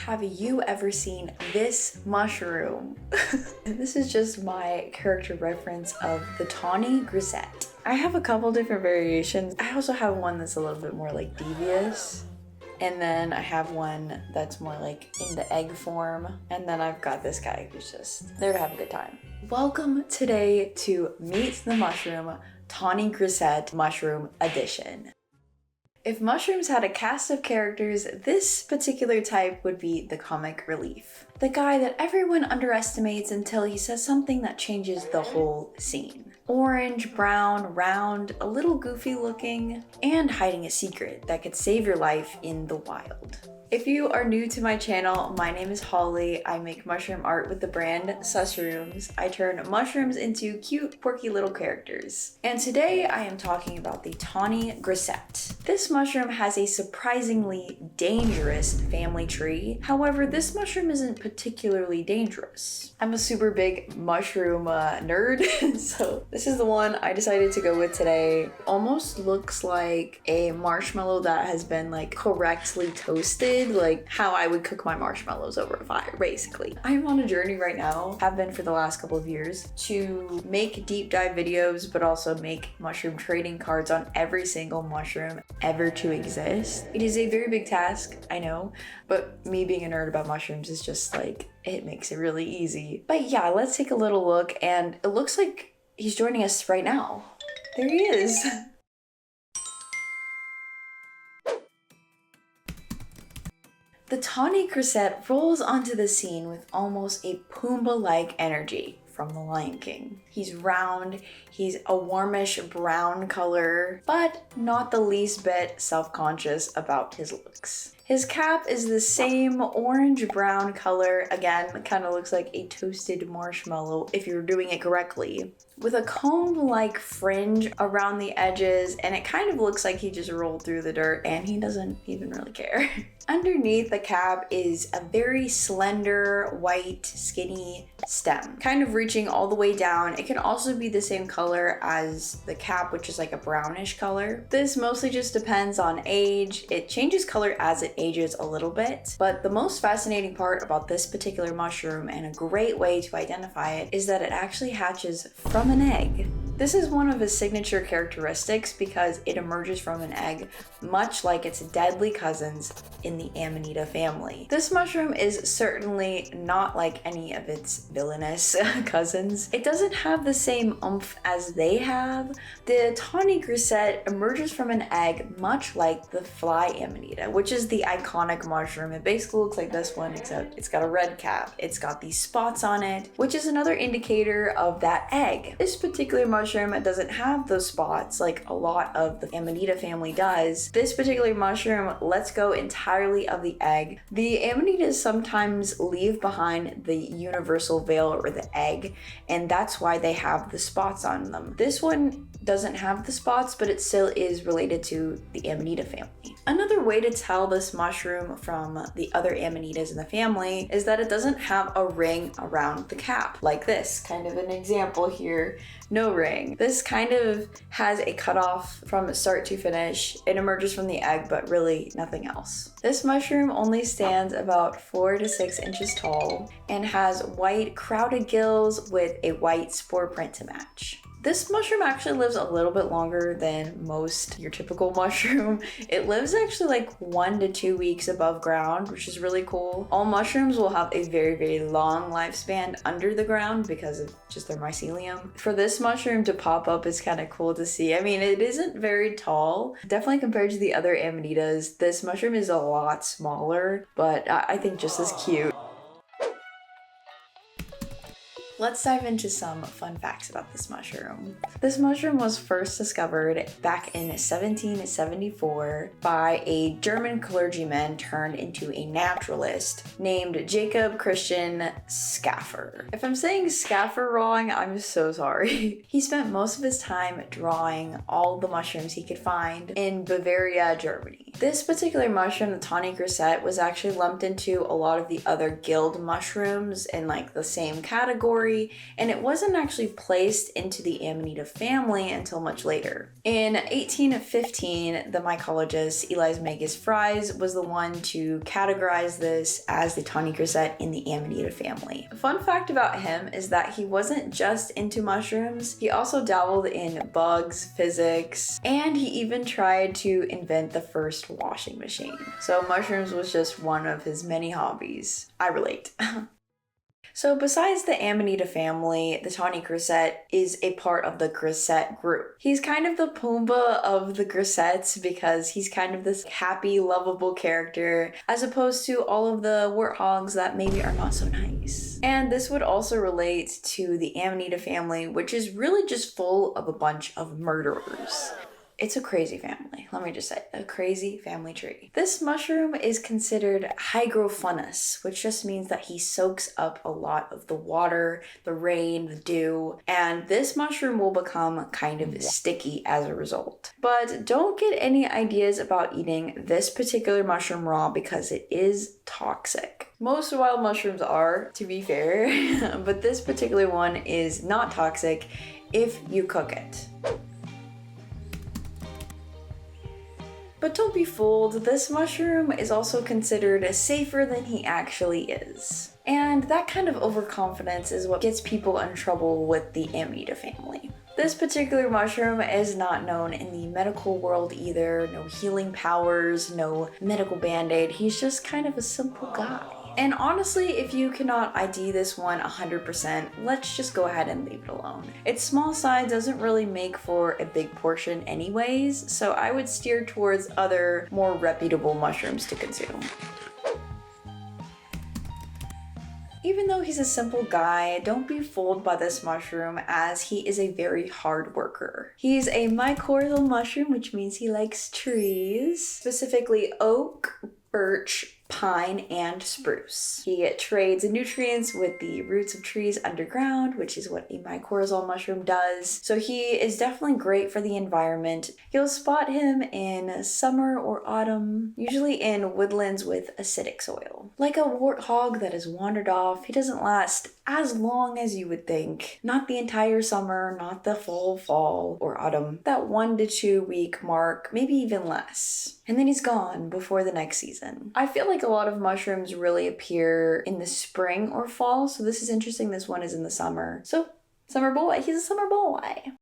have you ever seen this mushroom? This is just my character reference of the Tawny Grisette. I have a couple different variations. I also have one that's a little bit more like devious. And then I have one that's more like in the egg form. And then I've got this guy who's just there to have a good time. Welcome today to Meet the Mushroom Tawny Grisette Mushroom Edition. If mushrooms had a cast of characters, this particular type would be the comic relief. The guy that everyone underestimates until he says something that changes the whole scene. Orange, brown, round, a little goofy looking, and hiding a secret that could save your life in the wild. If you are new to my channel, my name is Holly. I make mushroom art with the brand Susrooms. I turn mushrooms into cute, quirky little characters. And today I am talking about the Tawny Grisette. This mushroom has a surprisingly dangerous family tree. However, this mushroom isn't particularly dangerous. I'm a super big mushroom nerd, so this is the one I decided to go with today. Almost looks like a marshmallow that has been like correctly toasted, like how I would cook my marshmallows over a fire, basically. I'm on a journey right now, have been for the last couple of years, to make deep dive videos, but also make mushroom trading cards on every single mushroom ever to exist. It is a very big task, I know, but me being a nerd about mushrooms is just like, it makes it really easy. But yeah, let's take a little look, and it looks like he's joining us right now. There he is. The Tawny Grisette rolls onto the scene with almost a Pumbaa-like energy from The Lion King. He's round, he's a warmish brown color, but not the least bit self-conscious about his looks. His cap is the same orange-brown color, again, kind of looks like a toasted marshmallow if you're doing it correctly, with a comb-like fringe around the edges, and it kind of looks like he just rolled through the dirt and he doesn't even really care. Underneath the cap is a very slender, white, skinny stem, kind of reaching all the way down. It can also be the same color as the cap, which is like a brownish color. This mostly just depends on age. It changes color as it ages a little bit, but the most fascinating part about this particular mushroom, and a great way to identify it, is that it actually hatches from an egg. This is one of his signature characteristics because it emerges from an egg, much like its deadly cousins in the Amanita family. This mushroom is certainly not like any of its villainous cousins. It doesn't have the same oomph as they have. The Tawny Grisette emerges from an egg much like the fly Amanita, which is the iconic mushroom. It basically looks like this one, except it's got a red cap. It's got these spots on it, which is another indicator of that egg. This particular mushroom doesn't have those spots like a lot of the Amanita family does. This particular mushroom lets go entirely of the egg. The Amanitas sometimes leave behind the universal veil or the egg, and that's why they have the spots on them. This one doesn't have the spots, but it still is related to the Amanita family. Another way to tell this mushroom from the other Amanitas in the family is that it doesn't have a ring around the cap, like this, kind of an example here. No ring. This kind of has a cutoff from start to finish. It emerges from the egg, but really nothing else. This mushroom only stands about 4 to 6 inches tall and has white crowded gills with a white spore print to match. This mushroom actually lives a little bit longer than most your typical mushroom. It lives actually like 1 to 2 weeks above ground, which is really cool. All mushrooms will have a very, very long lifespan under the ground because of just their mycelium. For this mushroom to pop up is kind of cool to see. I mean, it isn't very tall. Definitely compared to the other Amanitas, this mushroom is a lot smaller, but I think just as cute. Let's dive into some fun facts about this mushroom. This mushroom was first discovered back in 1774 by a German clergyman turned into a naturalist named Jacob Christian Schaffer. If I'm saying Schaffer wrong, I'm so sorry. He spent most of his time drawing all the mushrooms he could find in Bavaria, Germany. This particular mushroom, the Tawny Grisette, was actually lumped into a lot of the other guild mushrooms in like the same category, and it wasn't actually placed into the Amanita family until much later. In 1815, the mycologist Elias Magus Fries was the one to categorize this as the Tawny Grisette in the Amanita family. A fun fact about him is that he wasn't just into mushrooms, he also dabbled in bugs, physics, and he even tried to invent the first washing machine. So mushrooms was just one of his many hobbies. I relate. So besides the Amanita family, the Tawny Grisette is a part of the Grisette group. He's kind of the Pumbaa of the Grisettes because he's kind of this happy, lovable character as opposed to all of the warthogs that maybe are not so nice. And this would also relate to the Amanita family, which is really just full of a bunch of murderers. It's a crazy family, let me just say, a crazy family tree. This mushroom is considered Hygrophanous, which just means that he soaks up a lot of the water, the rain, the dew, and this mushroom will become kind of sticky as a result. But don't get any ideas about eating this particular mushroom raw because it is toxic. Most wild mushrooms are, to be fair, but this particular one is not toxic if you cook it. But don't be fooled, this mushroom is also considered safer than he actually is. And that kind of overconfidence is what gets people in trouble with the Amanita family. This particular mushroom is not known in the medical world either, no healing powers, no medical band-aid, he's just kind of a simple guy. And honestly, if you cannot ID this one 100%, let's just go ahead and leave it alone. Its small size doesn't really make for a big portion anyways, so I would steer towards other more reputable mushrooms to consume. Even though he's a simple guy, don't be fooled by this mushroom as he is a very hard worker. He's a mycorrhizal mushroom, which means he likes trees, specifically oak, birch, pine, and spruce. He trades nutrients with the roots of trees underground, which is what a mycorrhizal mushroom does. So he is definitely great for the environment. You'll spot him in summer or autumn, usually in woodlands with acidic soil. Like a warthog that has wandered off, he doesn't last as long as you would think. Not the entire summer, not the full fall or autumn. That 1 to 2 week mark, maybe even less. And then he's gone before the next season. I feel like a lot of mushrooms really appear in the spring or fall, so this is interesting. This one is in the summer. So, summer boy, he's a summer boy.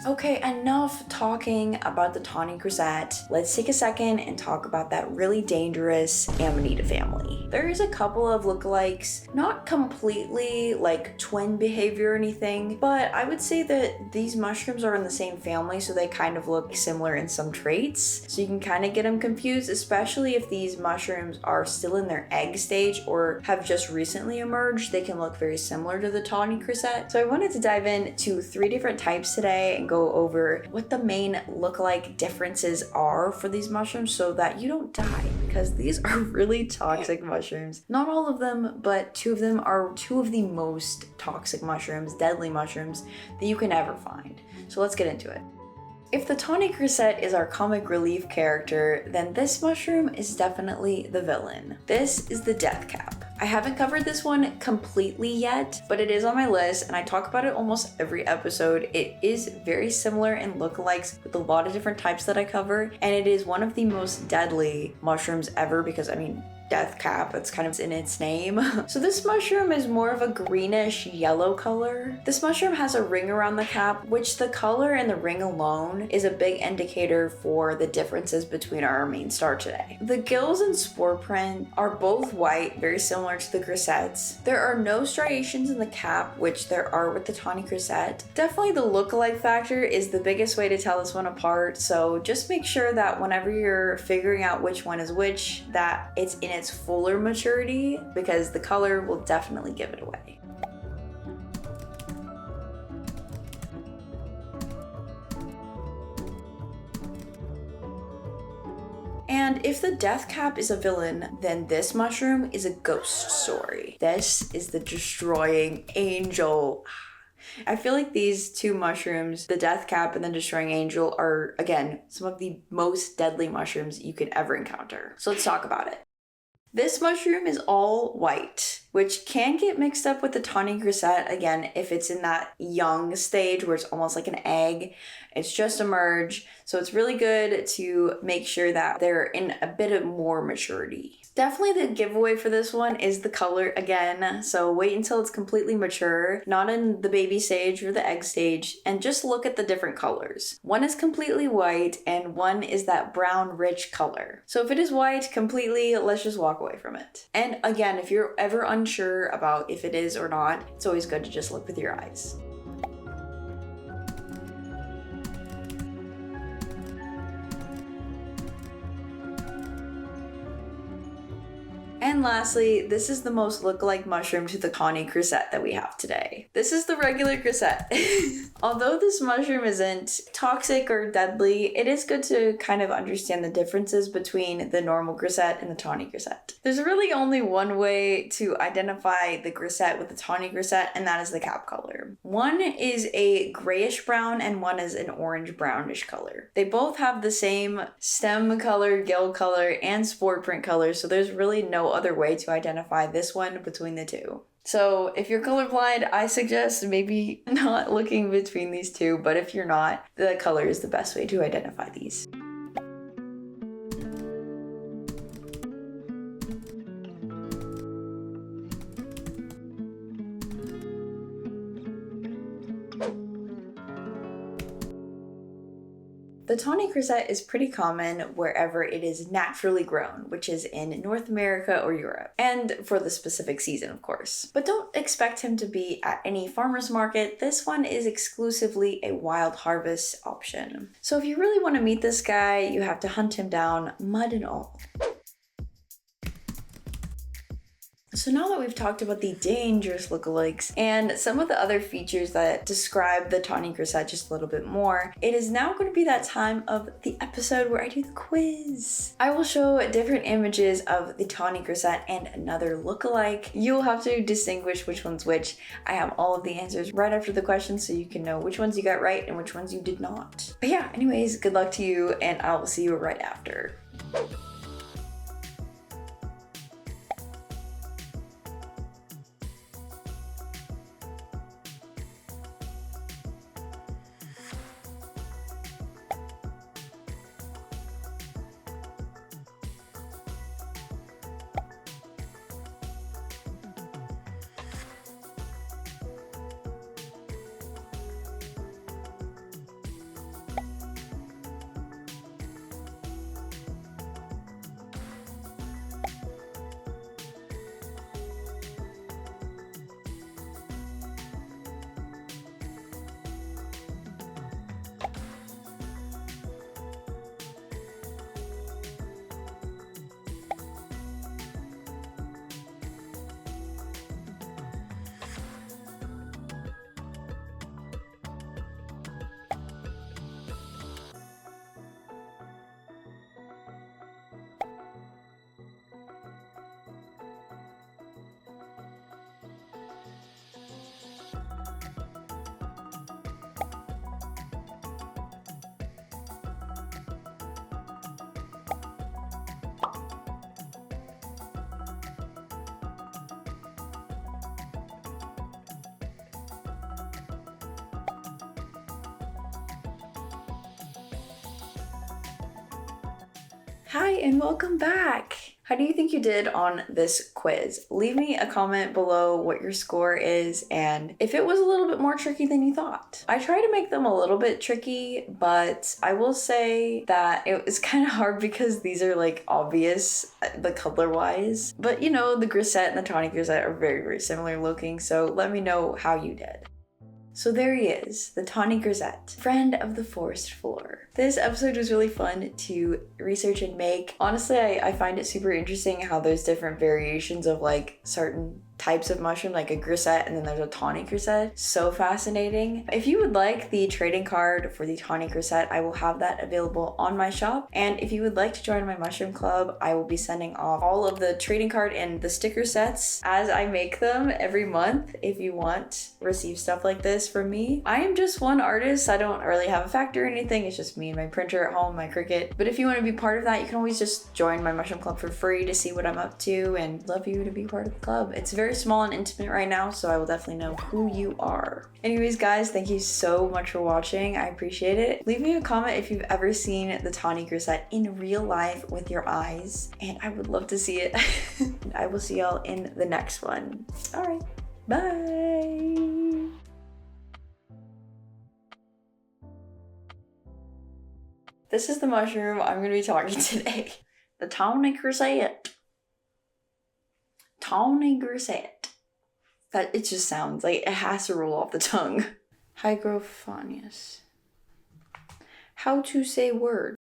Okay, enough talking about the Tawny Grisette. Let's take a second and talk about that really dangerous Amanita family. There is a couple of lookalikes, not completely like twin behavior or anything, but I would say that these mushrooms are in the same family, so they kind of look similar in some traits. So you can kind of get them confused, especially if these mushrooms are still in their egg stage or have just recently emerged. They can look very similar to the Tawny Grisette. So I wanted to dive into 3 different types today and go over what the main lookalike differences are for these mushrooms so that you don't die, because these are really toxic mushrooms. Not all of them, but 2 of them are 2 of the most toxic mushrooms, deadly mushrooms that you can ever find. So let's get into it. If the Tawny Grisette is our comic relief character, then this mushroom is definitely the villain. This is the death cap. I haven't covered this one completely yet, but it is on my list and I talk about it almost every episode. It is very similar in lookalikes with a lot of different types that I cover, and it is one of the most deadly mushrooms ever because, I mean, death cap, it's kind of in its name. So this mushroom is more of a greenish yellow color. This mushroom has a ring around the cap, which the color and the ring alone is a big indicator for the differences between our main star today. The gills and spore print are both white, very similar to the grisettes. There are no striations in the cap, which there are with the Tawny Grisette. Definitely the lookalike factor is the biggest way to tell this one apart, so just make sure that whenever you're figuring out which one is which, that it's in its fuller maturity, because the color will definitely give it away. And if the death cap is a villain, then this mushroom is a ghost story. This is the destroying angel. I feel like these two mushrooms, the death cap and the destroying angel, are, again, some of the most deadly mushrooms you could ever encounter. So let's talk about it. This mushroom is all white, which can get mixed up with the Tawny Grisette, again, if it's in that young stage where it's almost like an egg. It's just emerged, so it's really good to make sure that they're in a bit of more maturity. Definitely the giveaway for this one is the color again, so wait until it's completely mature, not in the baby stage or the egg stage, and just look at the different colors. One is completely white and one is that brown rich color. So if it is white completely, let's just walk away from it. And again, if you're ever unsure about if it is or not, it's always good to just look with your eyes. And lastly, this is the most lookalike mushroom to the Tawny Grisette that we have today. This is the regular grisette. Although this mushroom isn't toxic or deadly, it is good to kind of understand the differences between the normal grisette and the Tawny Grisette. There's really only one way to identify the grisette with the Tawny Grisette, and that is the cap color. One is a grayish brown and one is an orange brownish color. They both have the same stem color, gill color, and spore print color, so there's really no other way to identify this one between the two. So if you're colorblind, I suggest maybe not looking between these two, but if you're not, the color is the best way to identify these. The Tawny Grisette is pretty common wherever it is naturally grown, which is in North America or Europe, and for the specific season, of course. But don't expect him to be at any farmer's market. This one is exclusively a wild harvest option. So if you really want to meet this guy, you have to hunt him down, mud and all. So now that we've talked about the dangerous lookalikes and some of the other features that describe the Tawny Grisette just a little bit more, it is now going to be that time of the episode where I do the quiz. I will show different images of the Tawny Grisette and another lookalike. You'll have to distinguish which one's which. I have all of the answers right after the questions so you can know which ones you got right and which ones you did not. But yeah, anyways, good luck to you and I will see you right after. Hi and welcome back! How do you think you did on this quiz? Leave me a comment below what your score is and if it was a little bit more tricky than you thought. I try to make them a little bit tricky, but I will say that it was kind of hard because these are like obvious, the color wise. But you know, the Grisette and the Tawny Grisette are very, very similar looking, so let me know how you did. So there he is, the Tawny Grisette, friend of the forest floor. This episode was really fun to research and make. Honestly, I find it super interesting how there's different variations of like certain types of mushroom, like a grisette and then there's a tawny grisette. So fascinating. If you would like the trading card for the tawny grisette, I will have that available on my shop. And if you would like to join my mushroom club, I will be sending off all of the trading card and the sticker sets as I make them every month. If you want to receive stuff like this from me, I am just one artist. I don't really have a factory or anything. It's just me and my printer at home, my Cricut. But if you want to be part of that, you can always just join my mushroom club for free to see what I'm up to, and love you to be part of the club. It's very small and intimate right now, so I will definitely know who you are. Anyways, guys, thank you so much for watching. I appreciate it. Leave me a comment if you've ever seen the Tawny Grisette in real life with your eyes, and I would love to see it. I will see y'all in the next one. All right, bye. This is the mushroom I'm going to be talking today. The Tawny Grisette. Tawny Grisette. That it just sounds like it has to roll off the tongue. Hygrophanous. How to say word.